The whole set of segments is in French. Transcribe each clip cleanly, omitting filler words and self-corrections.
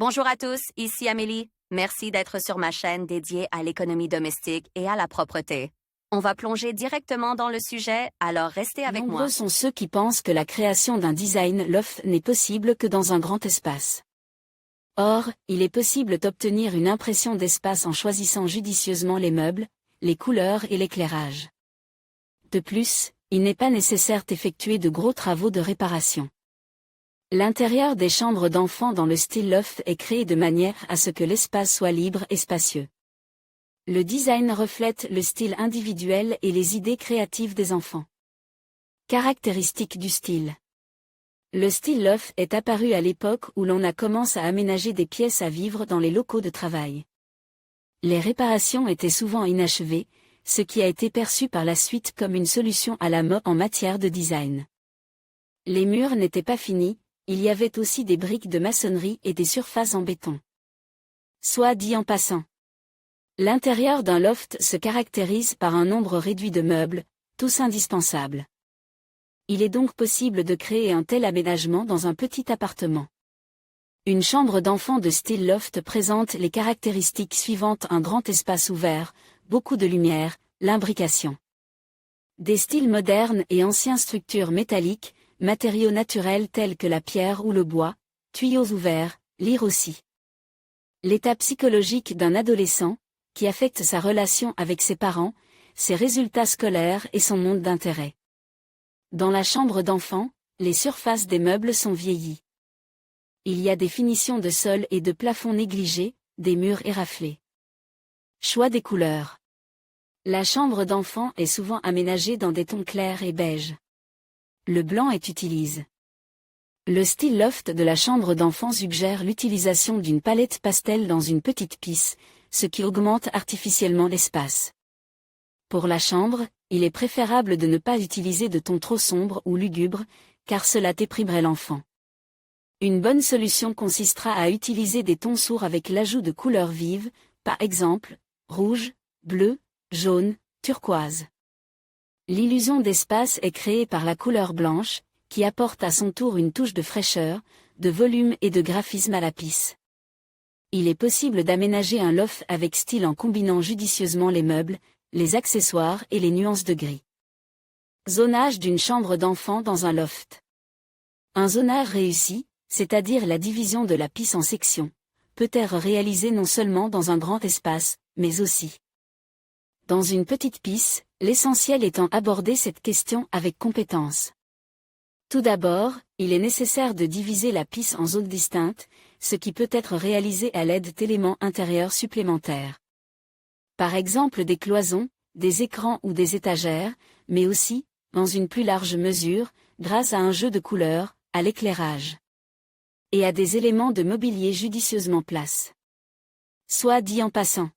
Bonjour à tous, ici Amélie. Merci d'être sur ma chaîne dédiée à l'économie domestique et à la propreté. On va plonger directement dans le sujet, alors restez avec moi. Nombreux sont ceux qui pensent que la création d'un design loft n'est possible que dans un grand espace. Or, il est possible d'obtenir une impression d'espace en choisissant judicieusement les meubles, les couleurs et l'éclairage. De plus, il n'est pas nécessaire d'effectuer de gros travaux de réparation. L'intérieur des chambres d'enfants dans le style loft est créé de manière à ce que l'espace soit libre et spacieux. Le design reflète le style individuel et les idées créatives des enfants. Caractéristiques du style. Le style loft est apparu à l'époque où l'on a commencé à aménager des pièces à vivre dans les locaux de travail. Les réparations étaient souvent inachevées, ce qui a été perçu par la suite comme une solution à la mode en matière de design. Les murs n'étaient pas finis, il y avait aussi des briques de maçonnerie et des surfaces en béton. Soit dit en passant. L'intérieur d'un loft se caractérise par un nombre réduit de meubles, tous indispensables. Il est donc possible de créer un tel aménagement dans un petit appartement. Une chambre d'enfant de style loft présente les caractéristiques suivantes: un grand espace ouvert, beaucoup de lumière, l'imbrication. Des styles modernes et anciens, structures métalliques, matériaux naturels tels que la pierre ou le bois, tuyaux ouverts, lire aussi. L'état psychologique d'un adolescent, qui affecte sa relation avec ses parents, ses résultats scolaires et son monde d'intérêt. Dans la chambre d'enfant, les surfaces des meubles sont vieillies. Il y a des finitions de sol et de plafond négligées, des murs éraflés. Choix des couleurs. La chambre d'enfant est souvent aménagée dans des tons clairs et beige. Le blanc est utilisé. Le style loft de la chambre d'enfant suggère l'utilisation d'une palette pastel dans une petite pièce, ce qui augmente artificiellement l'espace. Pour la chambre, il est préférable de ne pas utiliser de tons trop sombres ou lugubres, car cela déprimerait l'enfant. Une bonne solution consistera à utiliser des tons sourds avec l'ajout de couleurs vives, par exemple, rouge, bleu, jaune, turquoise. L'illusion d'espace est créée par la couleur blanche, qui apporte à son tour une touche de fraîcheur, de volume et de graphisme à la pièce. Il est possible d'aménager un loft avec style en combinant judicieusement les meubles, les accessoires et les nuances de gris. Zonage d'une chambre d'enfant dans un loft. Un zonage réussi, c'est-à-dire la division de la pièce en sections, peut être réalisé non seulement dans un grand espace, mais aussi dans une petite pièce, l'essentiel étant aborder cette question avec compétence. Tout d'abord, il est nécessaire de diviser la pièce en zones distinctes, ce qui peut être réalisé à l'aide d'éléments intérieurs supplémentaires. Par exemple des cloisons, des écrans ou des étagères, mais aussi, dans une plus large mesure, grâce à un jeu de couleurs, à l'éclairage. Et à des éléments de mobilier judicieusement placés. Soit dit en passant.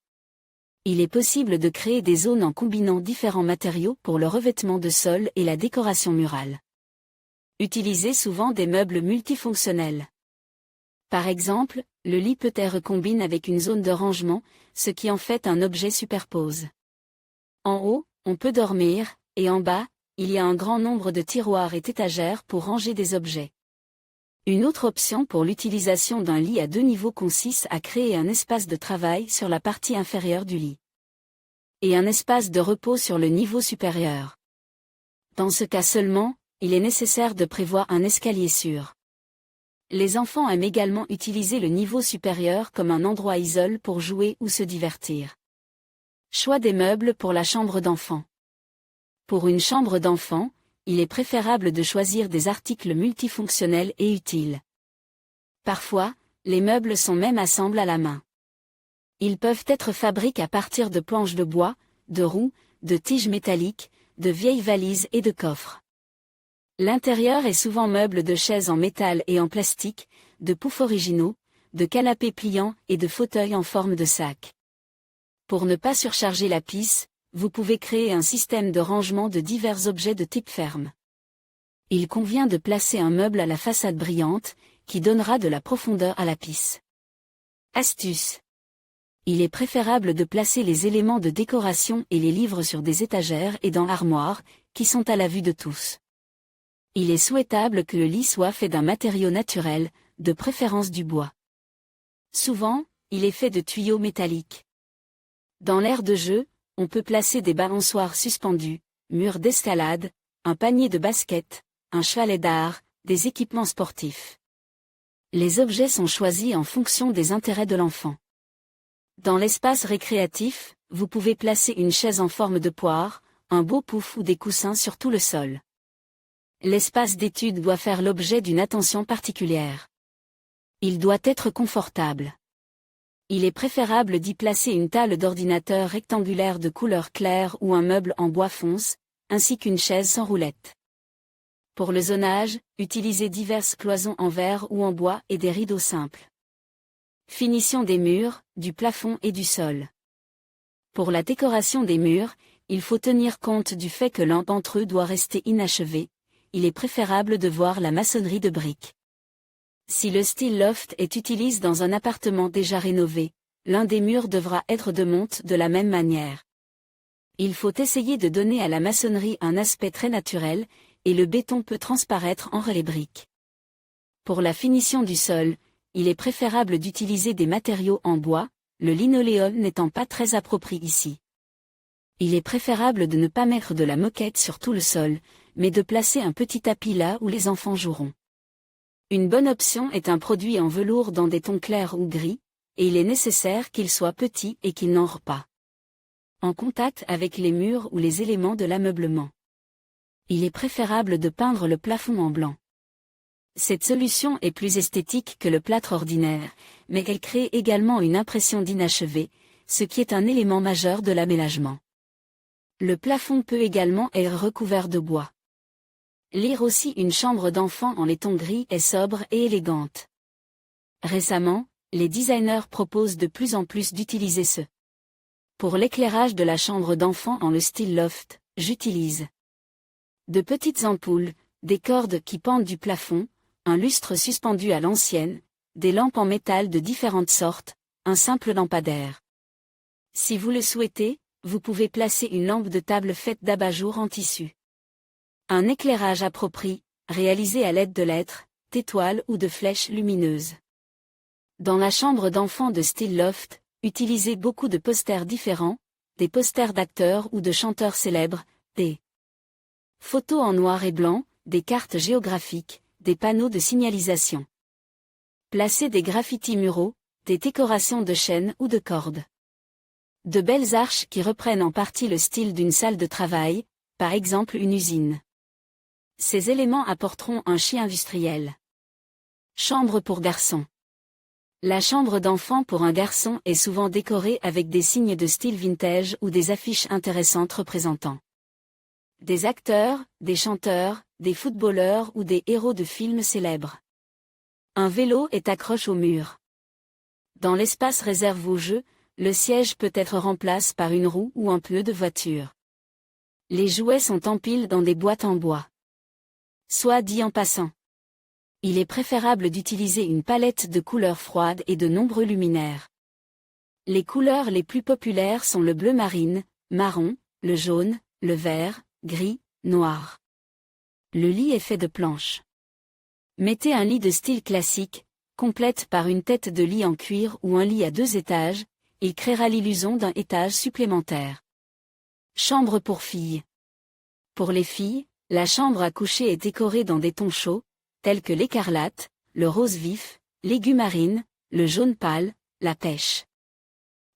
Il est possible de créer des zones en combinant différents matériaux pour le revêtement de sol et la décoration murale. Utilisez souvent des meubles multifonctionnels. Par exemple, le lit peut être combiné avec une zone de rangement, ce qui en fait un objet superpose. En haut, on peut dormir, et en bas, il y a un grand nombre de tiroirs et d'étagères pour ranger des objets. Une autre option pour l'utilisation d'un lit à 2 niveaux consiste à créer un espace de travail sur la partie inférieure du lit. Et un espace de repos sur le niveau supérieur. Dans ce cas seulement, il est nécessaire de prévoir un escalier sûr. Les enfants aiment également utiliser le niveau supérieur comme un endroit isolé pour jouer ou se divertir. Choix des meubles pour la chambre d'enfant. Pour une chambre d'enfant, il est préférable de choisir des articles multifonctionnels et utiles. Parfois, les meubles sont même assemblés à la main. Ils peuvent être fabriqués à partir de planches de bois, de roues, de tiges métalliques, de vieilles valises et de coffres. L'intérieur est souvent meuble de chaises en métal et en plastique, de poufs originaux, de canapés pliants et de fauteuils en forme de sac. Pour ne pas surcharger la pièce, vous pouvez créer un système de rangement de divers objets de type ferme. Il convient de placer un meuble à la façade brillante, qui donnera de la profondeur à la pièce. Astuce. Il est préférable de placer les éléments de décoration et les livres sur des étagères et dans l'armoire, qui sont à la vue de tous. Il est souhaitable que le lit soit fait d'un matériau naturel, de préférence du bois. Souvent, il est fait de tuyaux métalliques. Dans l'aire de jeu, on peut placer des balançoires suspendus, murs d'escalade, un panier de basket, un chevalet d'art, des équipements sportifs. Les objets sont choisis en fonction des intérêts de l'enfant. Dans l'espace récréatif, vous pouvez placer une chaise en forme de poire, un beau pouf ou des coussins sur tout le sol. L'espace d'étude doit faire l'objet d'une attention particulière. Il doit être confortable. Il est préférable d'y placer une table d'ordinateur rectangulaire de couleur claire ou un meuble en bois fonce, ainsi qu'une chaise sans roulette. Pour le zonage, utilisez diverses cloisons en verre ou en bois et des rideaux simples. Finition des murs, du plafond et du sol. Pour la décoration des murs, il faut tenir compte du fait que l'un d'entre eux doit rester inachevé. Il est préférable de voir la maçonnerie de briques. Si le style loft est utilisé dans un appartement déjà rénové, l'un des murs devra être de monte de la même manière. Il faut essayer de donner à la maçonnerie un aspect très naturel, et le béton peut transparaître entre les briques. Pour la finition du sol, il est préférable d'utiliser des matériaux en bois, le linoléum n'étant pas très approprié ici. Il est préférable de ne pas mettre de la moquette sur tout le sol, mais de placer un petit tapis là où les enfants joueront. Une bonne option est un produit en velours dans des tons clairs ou gris, et il est nécessaire qu'il soit petit et qu'il n'enre pas en contact avec les murs ou les éléments de l'ameublement. Il est préférable de peindre le plafond en blanc. Cette solution est plus esthétique que le plâtre ordinaire, mais elle crée également une impression d'inachevé, ce qui est un élément majeur de l'aménagement. Le plafond peut également être recouvert de bois. Lire aussi une chambre d'enfant en laiton gris est sobre et élégante. Récemment, les designers proposent de plus en plus d'utiliser ce. Pour l'éclairage de la chambre d'enfant en le style loft, j'utilise de petites ampoules, des cordes qui pendent du plafond, un lustre suspendu à l'ancienne, des lampes en métal de différentes sortes, un simple lampadaire. Si vous le souhaitez, vous pouvez placer une lampe de table faite d'abat-jour en tissu. Un éclairage approprié, réalisé à l'aide de lettres, d'étoiles ou de flèches lumineuses. Dans la chambre d'enfant de style loft, utilisez beaucoup de posters différents, des posters d'acteurs ou de chanteurs célèbres, des photos en noir et blanc, des cartes géographiques, des panneaux de signalisation. Placez des graffitis muraux, des décorations de chaînes ou de cordes. De belles arches qui reprennent en partie le style d'une salle de travail, par exemple une usine. Ces éléments apporteront un chic industriel. Chambre pour garçon. La chambre d'enfant pour un garçon est souvent décorée avec des signes de style vintage ou des affiches intéressantes représentant des acteurs, des chanteurs, des footballeurs ou des héros de films célèbres. Un vélo est accroché au mur. Dans l'espace réservé aux jeux, le siège peut être remplacé par une roue ou un pneu de voiture. Les jouets sont empilés dans des boîtes en bois. Soit dit en passant, il est préférable d'utiliser une palette de couleurs froides et de nombreux luminaires. Les couleurs les plus populaires sont le bleu marine, marron, le jaune, le vert, gris, noir. Le lit est fait de planches. Mettez un lit de style classique, complète par une tête de lit en cuir ou un lit à 2 étages, il créera l'illusion d'un étage supplémentaire. Chambre pour filles. Pour les filles, la chambre à coucher est décorée dans des tons chauds, tels que l'écarlate, le rose vif, l'aigumarine, le jaune pâle, la pêche.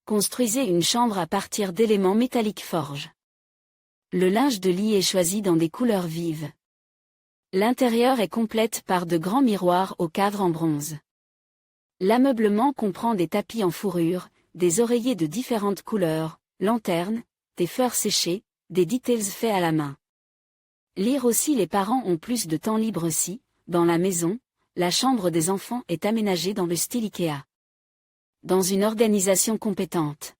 Construisez une chambre à partir d'éléments métalliques forge. Le linge de lit est choisi dans des couleurs vives. L'intérieur est complète par de grands miroirs au cadre en bronze. L'ameublement comprend des tapis en fourrure, des oreillers de différentes couleurs, lanternes, des fleurs séchées, des details faits à la main. Lire aussi les parents ont plus de temps libre si, dans la maison, la chambre des enfants est aménagée dans le style Ikea. Dans une organisation compétente.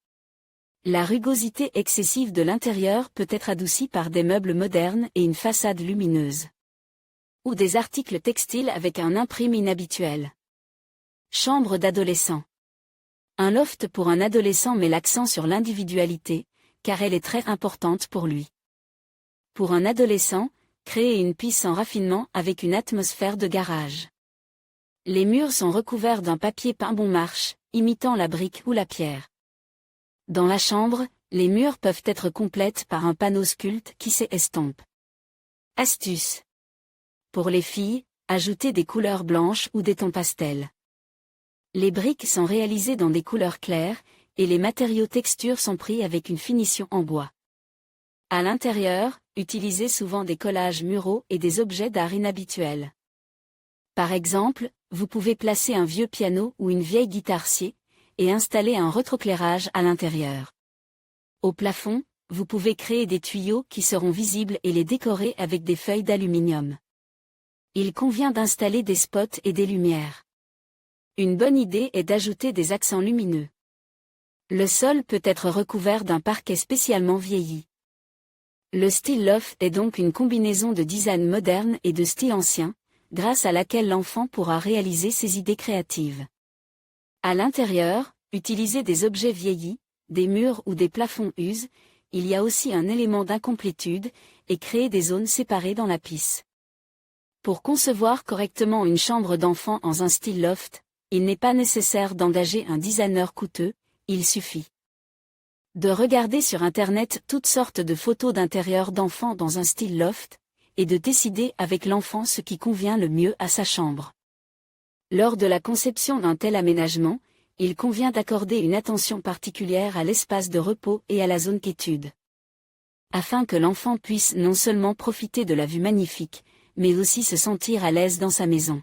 La rugosité excessive de l'intérieur peut être adoucie par des meubles modernes et une façade lumineuse. Ou des articles textiles avec un imprime inhabituel. Chambre d'adolescent. Un loft pour un adolescent met l'accent sur l'individualité, car elle est très importante pour lui. Pour un adolescent, créez une piste en raffinement avec une atmosphère de garage. Les murs sont recouverts d'un papier peint bon marche, imitant la brique ou la pierre. Dans la chambre, les murs peuvent être complètes par un panneau sculpte qui s'estompe. Astuce. Pour les filles, ajoutez des couleurs blanches ou des tons pastels. Les briques sont réalisées dans des couleurs claires, et les matériaux textures sont pris avec une finition en bois. À l'intérieur, utilisez souvent des collages muraux et des objets d'art inhabituels. Par exemple, vous pouvez placer un vieux piano ou une vieille guitare scie, et installer un rétroéclairage à l'intérieur. Au plafond, vous pouvez créer des tuyaux qui seront visibles et les décorer avec des feuilles d'aluminium. Il convient d'installer des spots et des lumières. Une bonne idée est d'ajouter des accents lumineux. Le sol peut être recouvert d'un parquet spécialement vieilli. Le style loft est donc une combinaison de design moderne et de style ancien, grâce à laquelle l'enfant pourra réaliser ses idées créatives. À l'intérieur, utilisez des objets vieillis, des murs ou des plafonds usés, il y a aussi un élément d'incomplétude, et créer des zones séparées dans la pièce. Pour concevoir correctement une chambre d'enfant en un style loft, il n'est pas nécessaire d'engager un designer coûteux, il suffit de regarder sur Internet toutes sortes de photos d'intérieur d'enfants dans un style loft, et de décider avec l'enfant ce qui convient le mieux à sa chambre. Lors de la conception d'un tel aménagement, il convient d'accorder une attention particulière à l'espace de repos et à la zone quiétude. Afin que l'enfant puisse non seulement profiter de la vue magnifique, mais aussi se sentir à l'aise dans sa maison.